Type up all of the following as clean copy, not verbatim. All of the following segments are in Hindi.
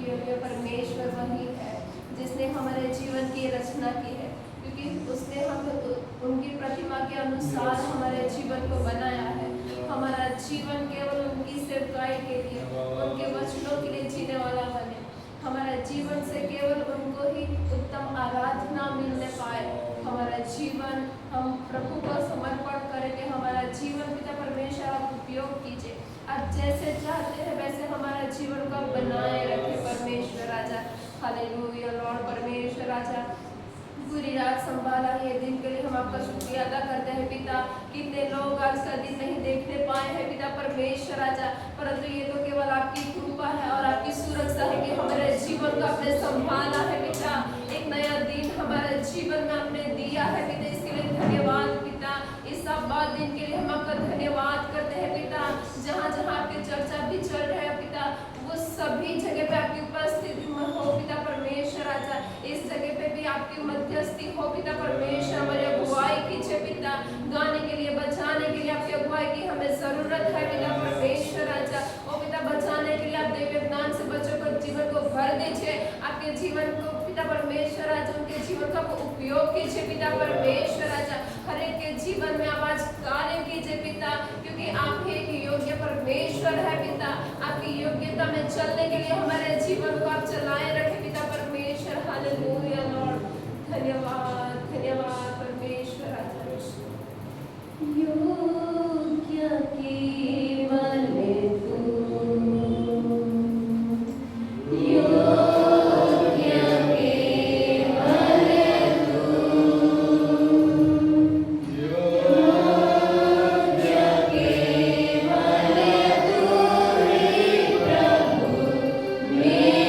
क्योंकि परमेश्वर वही है जिसने हमारे जीवन की रचना की है, क्योंकि उसने हम उनकी प्रतिमा के अनुसार हमारे जीवन को बनाया है। हमारा जीवन केवल उनकी सेवकाई के लिए, उनके वचनों के लिए जीने वाला बने। हमारा जीवन से केवल उनको ही उत्तम आराधना मिलने पाए। हमारा जीवन हम प्रभु को समर्पण करें कि हमारा जीवन पिता परमेश्वर आप उपयोग कीजिए। आप जैसे चाहते हैं वैसे हमारा जीवन को बनाए रखे परमेश्वर राजा। हालेलुया लॉर्ड परमेश्वर राजा, पूरी रात संभाला ये दिन के लिए हम आपका शुक्रिया अदा करते हैं पिता। कितने लोग आज का दिन नहीं देखने पाए हैं पिता परमेश्वर राजा, परंतु ये तो केवल आपकी कृपा है और आपकी सुरक्षा है कि हमारे जीवन को आपने संभाला है पिता। एक नया दिन हमारे जीवन में आपने दिया है पिता, इसके लिए धन्यवाद पिता। इस सब दिन के लिए हम आपका धन्यवाद करते हैं पिता। जहाँ जहाँ आपकी चर्चा भी चल रहा है पिता, वो सभी जगह पे आपकी उपस्थिति हो पिता परमेश्वर राजा। इस जगह पे भी आपकी मध्यस्थी हो पिता परमेश्वर। हमारी अगुवाई कीजिए पिता, गाने के लिए बचाने के लिए आपकी अगुवाई की हमें जरूरत है पिता परमेश्वर राजा। ओ पिता बचाने के लिए आप दैवीय ज्ञान से बच्चों को जीवन को भर दीजिए। आपके जीवन को पिता परमेश्वर राजा, उनके जीवन का उपयोग कीजिए पिता परमेश्वर राजा। हर एक के जीवन में आप आज कार्य कीजिए पिता, क्योंकि आप ही एक योग्य परमेश्वर है पिता। आपकी योग्यता में चलने के लिए हमारे जीवन को आप चलाए रखे पिता परमेश्वर। हालेलुया लॉर्ड, धन्यवाद धन्यवाद परमेश्वर राजा। योग्य केवल तू, Yeah.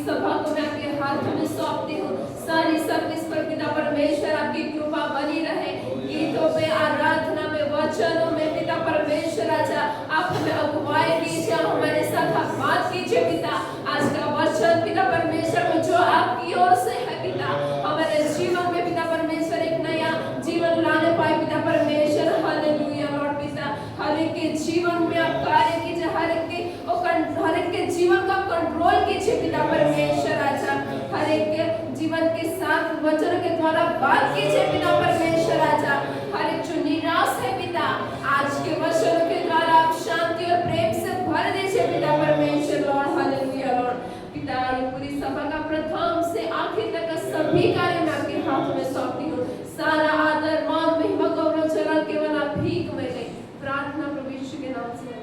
सभा को मैं आपके हाथों में सौंपती हूँ। सारी सर्विस पर पिता परमेश्वर आपकी कृपा बनी रहे। गीतों में, आराधना में, वचनों में पिता परमेश्वर राजा आप हमें अगुवाई कीजिए, हमारे साथ आप बात कीजिए पिता। आज का वचन पिता परमेश्वर में जो आपकी ओर से है पिता, हमारे जीवन में पिता परमेश्वर एक नया जीवन लाने पाए पिता परमेश्वर। हालेलुया लॉर्ड पिता, हर एक के जीवन में आप कार्य कीजिए, हर एक के जीवन का कंट्रोल कीजिए पिता परमेश्वर राजा। हर एक के जीवन के साथ वचन के द्वारा बात कीजिए पिता परमेश्वर राजा। हर एक जो निराश है पिता, आज के वचन के द्वारा आप शांति और प्रेम से भर दीजिए पिता परमेश्वर लॉर्ड। हालेलुया लॉर्ड पिता, ये पूरी सभा का प्रथम से आखिर तक का सभी कार्य मैं आपके हाथों में सौंपती हूँ। सारा आदर, मान, महिमा, गौरव, जलाल केवल आप ही को मिले। प्रार्थना प्रभु यीशु के नाम से।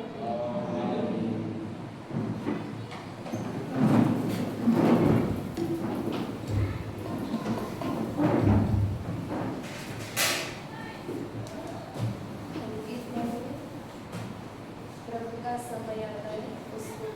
प्रभु का समय आता है उसको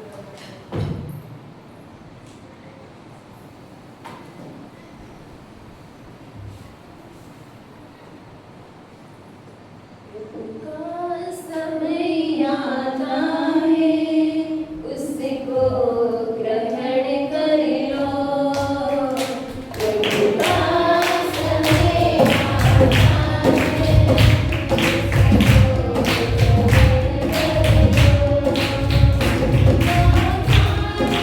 समय आता है उसको ग्रहण कर लो। प्रभु का समय आता है उसको ग्रहण कर लो।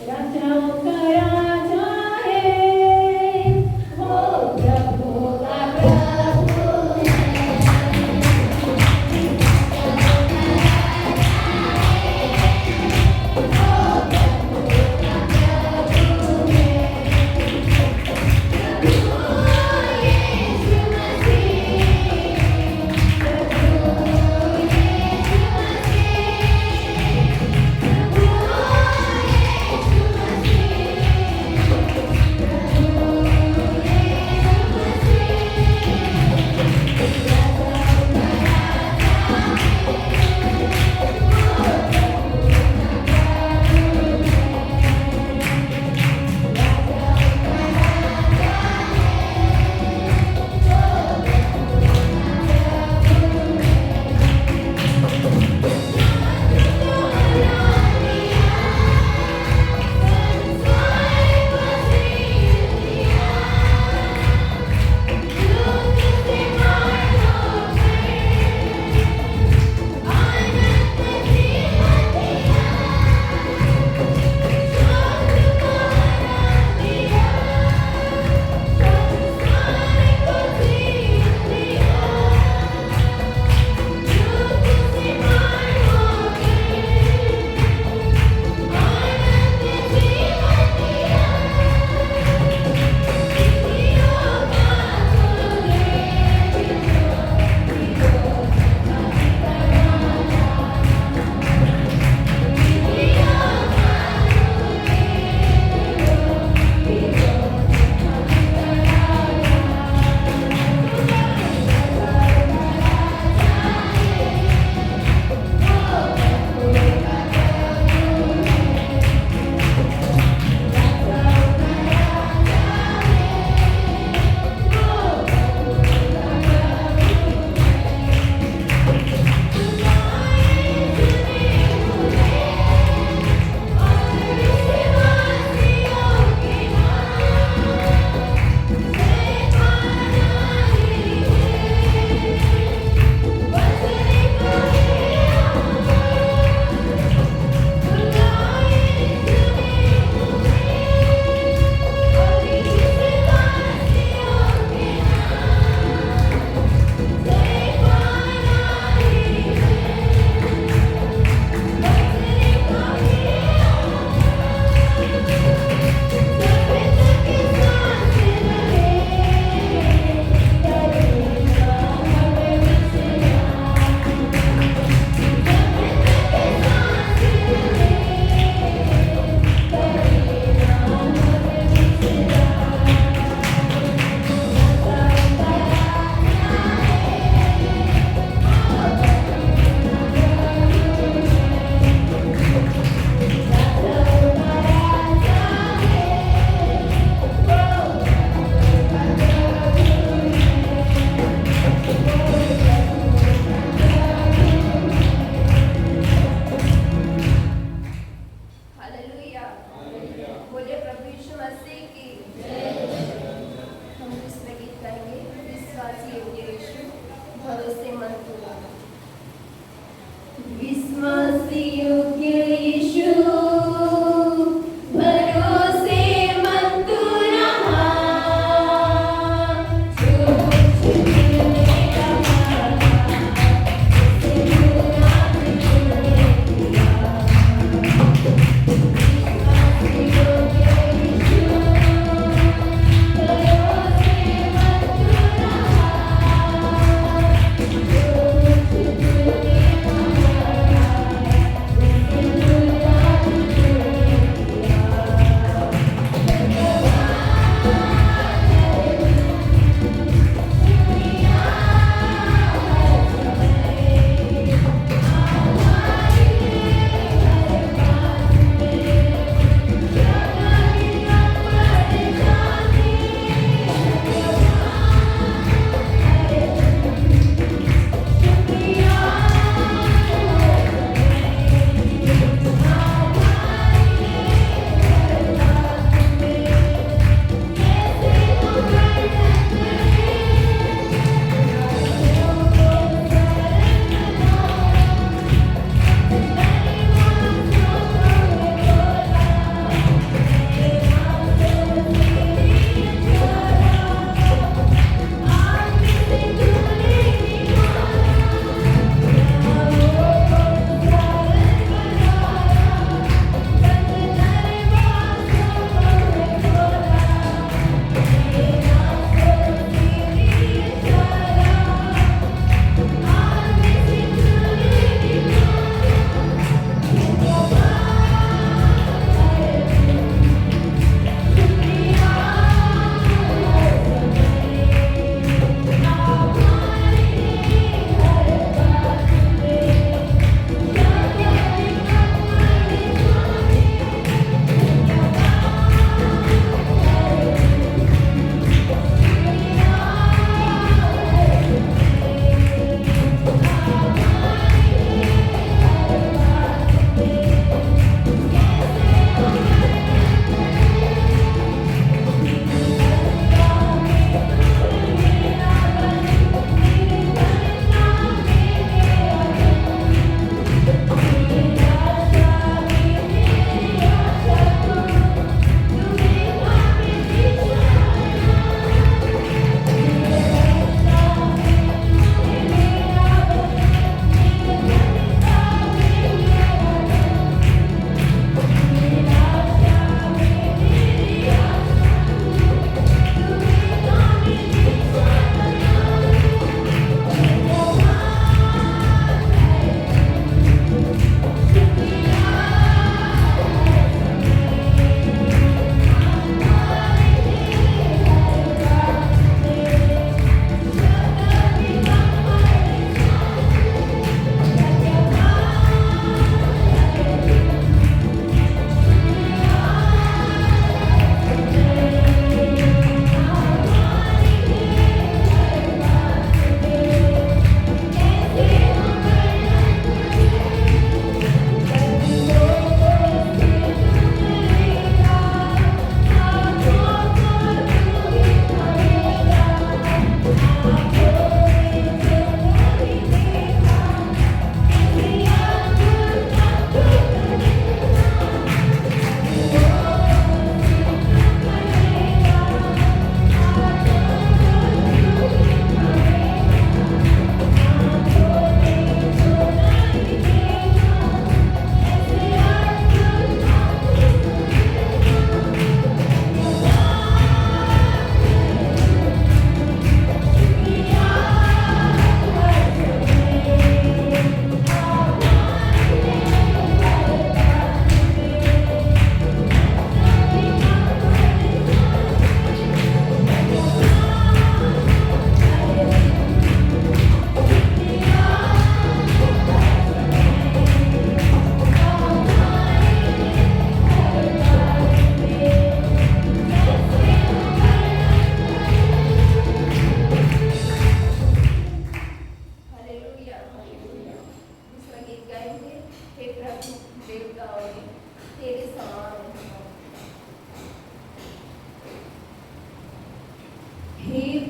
राजाओं का राजा है, वो प्रभु का प्रभु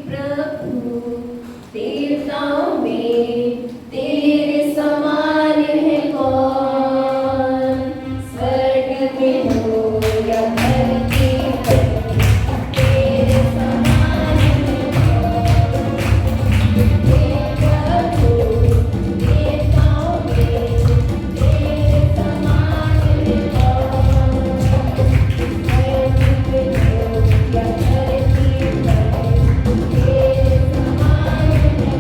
प्रभु देवताओं में तेरे समान है कौन। स्वर्ग में हो या धरती पर तेरे समान है कौन। हे प्रभु देवताओं में तेरे समान है कौन। स्वर्ग में हो या धरती पर तेरे समान है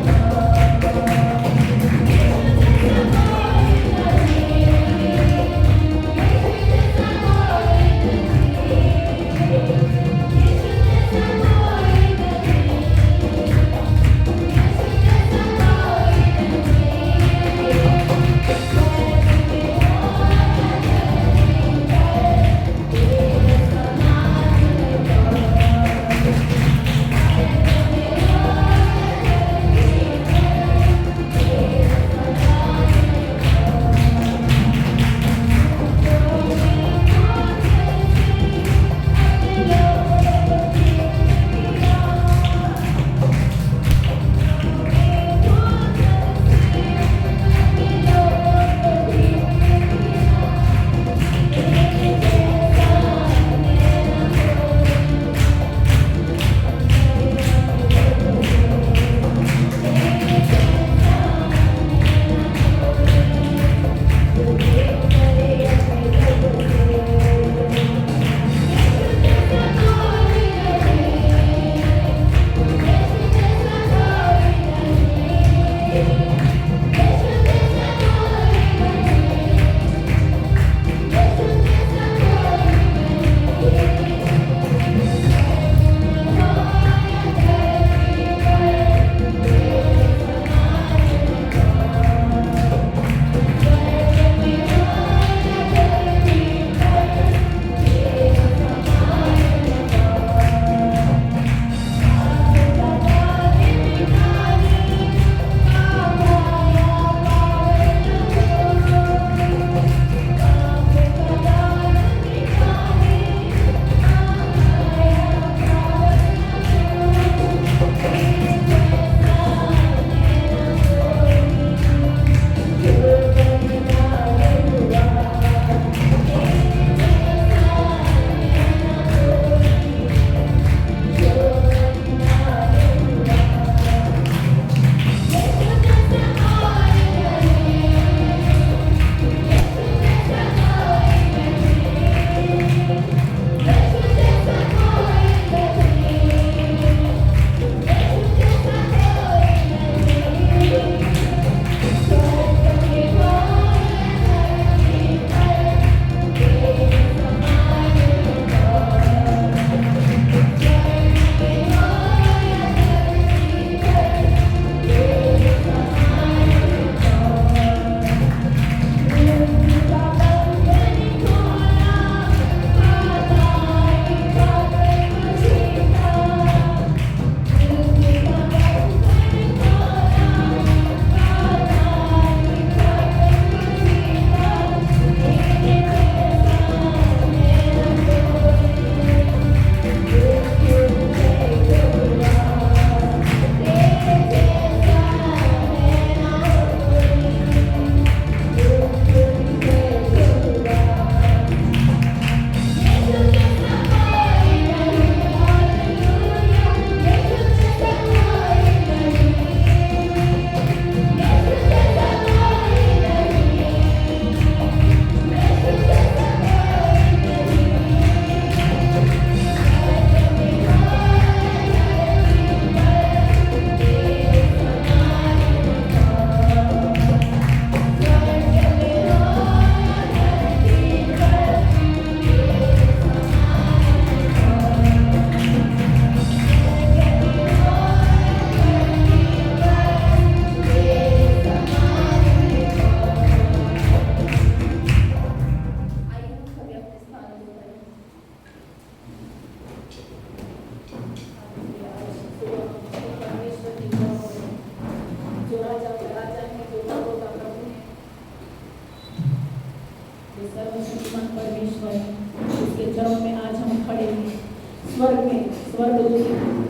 स्वर्गदूत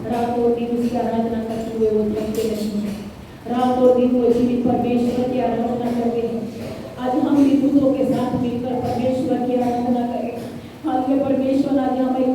रात और दिन उसकी आराधना करते हुए वो थकते नहीं हैं। रात और दिन वो जीवित परमेश्वर की आराधना करते हैं। आज हम भी दूतों के साथ मिलकर परमेश्वर की आराधना करें। हालांकि परमेश्वर आज हमें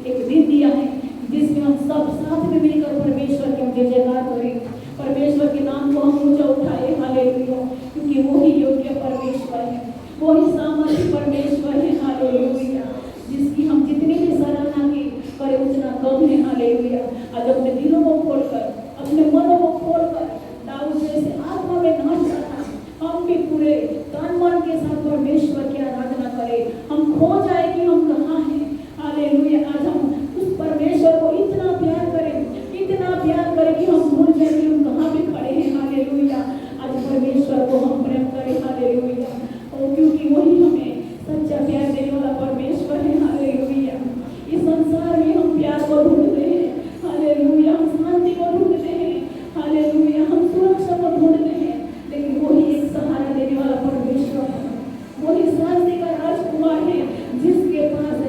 एक दिन दिया है जिसमें हम सब साथ में मिलकर परमेश्वर के हम जय जयकार करें, परमेश्वर के नाम को हम ऊंचा उठाए। हालेलुया, क्योंकि वो ही योग्य परमेश्वर है, वो ही सामर्थ्य परमेश्वर है। हालेलुया, जिसकी हम जितनी भी सराहना की करें उतना कम है। हालेलुया, आज अपने दिलों को खोलकर, अपने मनों को खोलकर दाऊद जैसे आत्मा में नाच रहा था, हम भी पूरे तन मन के साथ परमेश्वर की आराधना करें। हम खो जाए कि हम कहाँ हैं। हालेलुया, आज हम उस परमेश्वर को इतना प्यार करें कि हम भूल जाए कि हम कहाँ भी खड़े हैं। हालेलुया, आज परमेश्वर को हम प्रेम करें। हालेलुया, और क्योंकि वही हमें सच्चा प्यार देने वाला परमेश्वर है। हालेलुया, इस संसार में हम प्यार को ढूंढते हैं। हालेलुया, हम शांति को ढूंढते हैं। हालेलुया, हम सुरक्षा को ढूंढते हैं, लेकिन वही एक सहारा देने वाला परमेश्वर है, वही शांति का राजकुमार है, जिसके पास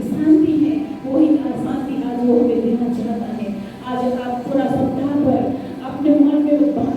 शांति है, वही शांति आज वो हमें देना चाहता है। आज आप पूरा सप्ताह भर अपने मन में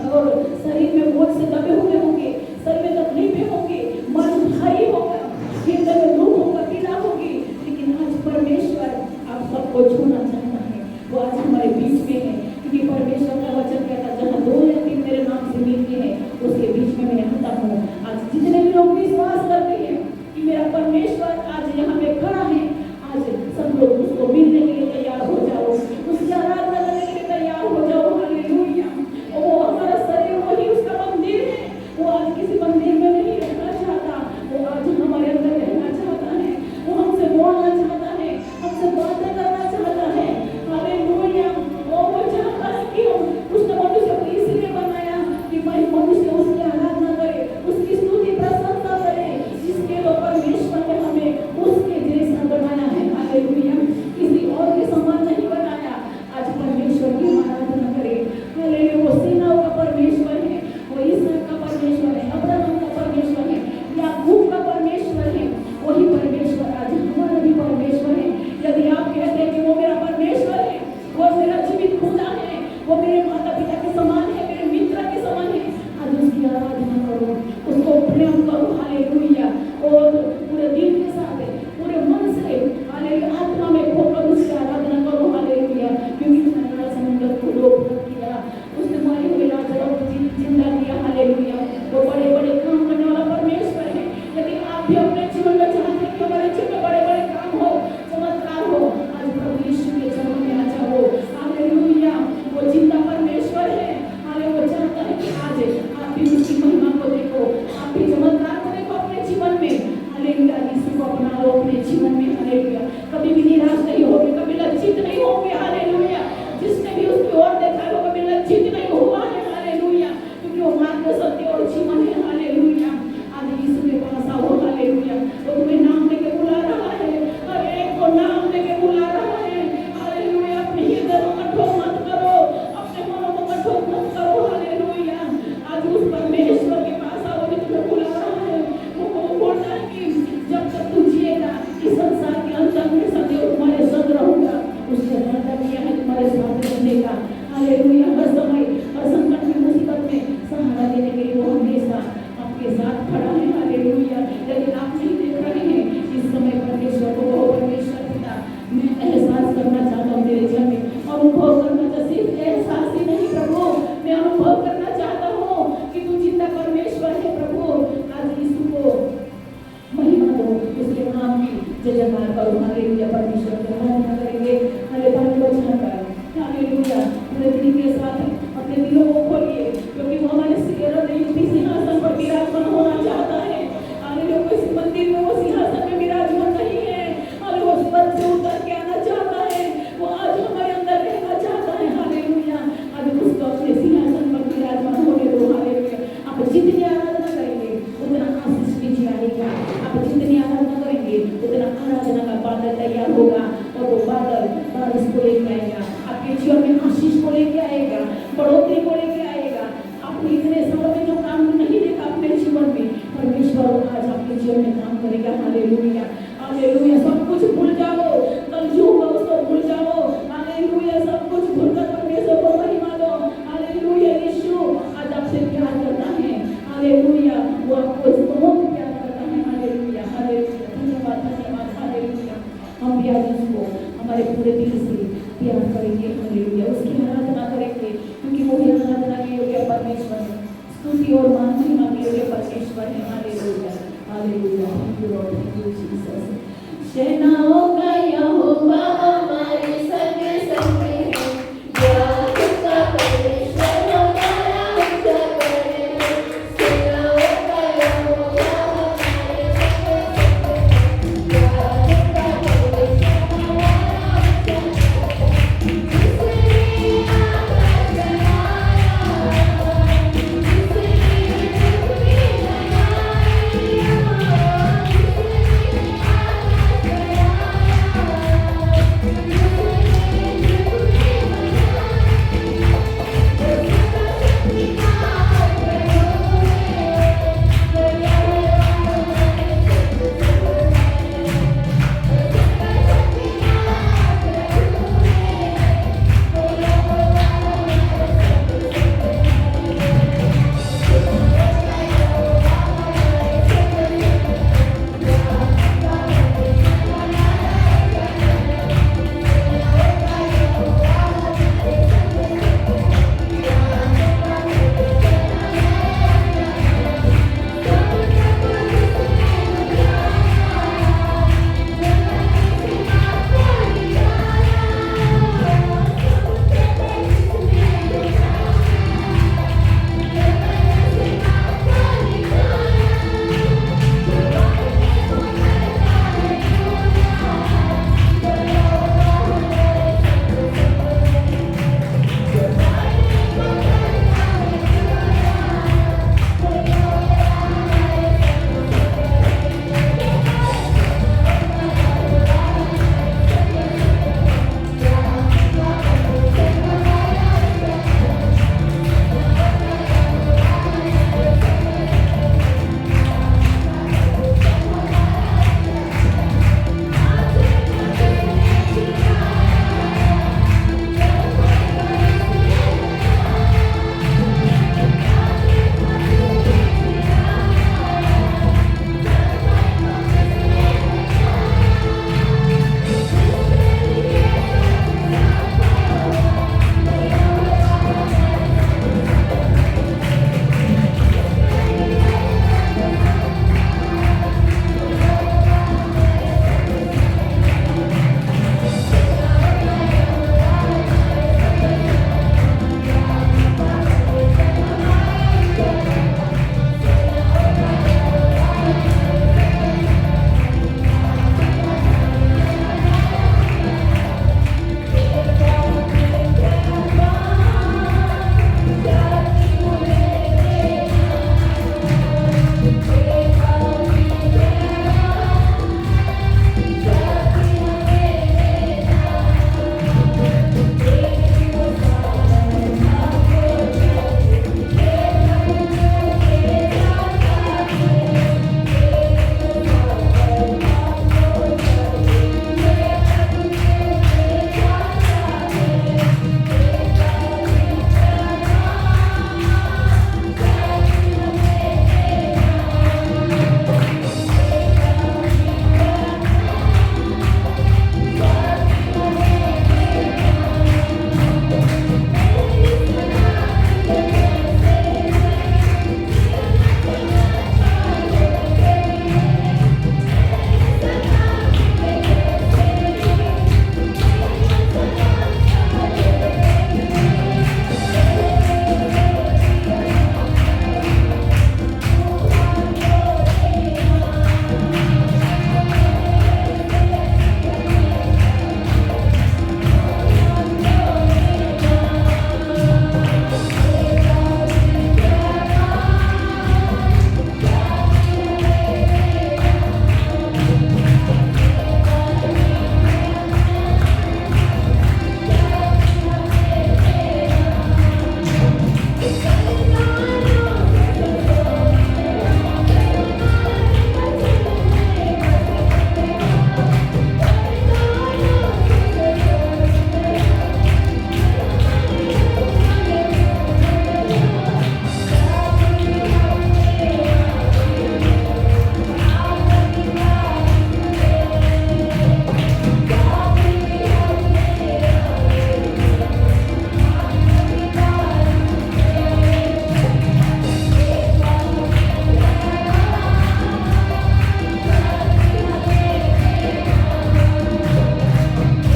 और शरीर में बोझ से दबे हुए होंगे, शरीर में तकलीफें होंगे, मन भारी होगा, हृदय में दुख होगा, पीड़ा होगी, लेकिन आज परमेश्वर आप सबको छूना चाहता है। वो आज हमारे बीच में है, क्योंकि परमेश्वर का वचन कहता है जहाँ 2 या 3 मेरे नाम से मिलते हैं उसके बीच में मैं आता हूँ। आज जितने भी लोग विश्वास करते हैं कि मेरा परमेश्वर आज यहाँ पे खड़ा है, आज सब लोग उसको मिलने के लिए तैयार हो जाओ, उसकी आराधना करने के लिए तैयार हो जाओ। हालेलुया, वो हमारा शरीर वही उसका मंदिर है, वो आज किसी मंदिर में नहीं रहना चाहता, वो आज हमारे अंदर रहना चाहता है, वो हमसे बोलना चाहता है, हमसे बातें करना चाहता है। हालेलुया, वो चाहता है कि उसने मनुष्य को इसलिए बनाया कि भाई मनुष्य उसकी आराधना करे, उसकी स्तुति प्रशंसा करे, जिसके लिए परमेश्वर ने हमें उसके जैसा बनाया है। हालेलुया, किसी और के समान नहीं बनाया। आज परमेश्वर की आराधना करें। हालेलुया, वो सेनाओं का परमेश्वर है, वो इसहाक का परमेश्वर है, अब्राहम का परमेश्वर है, याकूब का परमेश्वर है, वही परमेश्वर आज हमारा भी परमेश्वर है। यदि आप कहते हैं कि वो मेरा परमेश्वर है, वो मेरा जीवित खुदा है, वो मेरे माता पिता के समान है, मेरे मित्र के समान है, आज उसकी आराधना करो, उसको प्रेम करो। हालेलुया, और पूरे दिल के साथ, पूरे मन से, हालेलुया, आत्मा में खोकर उसकी आराधना करो। हालेलुया, क्योंकि उसने बड़ा समुद्र को रोक किया, उसने मारे हुए लाजर को जिंदा किया। हालेलुया, वो बड़े बड़े काम करने वाला परमेश्वर है। यदि आप भी अपने जीवन में चाहते हैं कि हमारे जीवन में बड़े बड़े काम हो, चमत्कार हो, आज प्रभु यीशु के चरणों में आ जाओ। हालेलुया, वो जिंदा परमेश्वर है। हालेलुया, वो चाहता है कि आज आप भी उसकी महिमा को देखो, आप भी चमत्कार को देखो अपने जीवन में। हालेलुया, यीशु को अपना लो अपने जीवन में। हालेलुया, कभी भी निराश नहीं होगे, कभी लज्जित नहीं होंगे। हालेलुया, जिसने भी उसकी ओर देखा है वो कभी लज्जित नहीं हुआ है। हालेलुया, क्योंकि वो मार्ग, सत्य और जीवन है। हालेलुया, आज यीशु के पास आओ। हालेलुया, वो तुम्हें नाम लेके बुला रहा है, हर एक को नाम लेके बुला रहा है। हालेलुया, अपने हृदय को कठोर मत करो, अपने मनों को कठोर मत करो। हालेलुया, आज उस परमेश्वर के पास आओ जो तुम्हें बुला रहा है। वो बोलता है कि जब तक तू जिएगा इस संसार के अंत तक मैं सदैव तुम्हारे संग रहूंगा। उसने वादा किया है तुम्हारे साथ रहने का। हालेलुया, हर समय, हर संकट में, मुसीबत में सहारा देने के लिए वो हमेशा आपके साथ खड़ा है। हालेलुया, लेकिन आप नहीं देख रहे हैं इस समय परमेश्वर को, वो परमेश्वर पिता मैं उसको हमारे पूरे दिल से प्यार करेंगे, हालेलुया, उसकी आराधना करेंगे, क्योंकि वो ही आराधना के योग्य परमेश्वर है, स्तुति और महिमा के योग्य परमेश्वर है। Hallelujah, hallelujah, thank you Lord, thank you Jesus. सेनाओं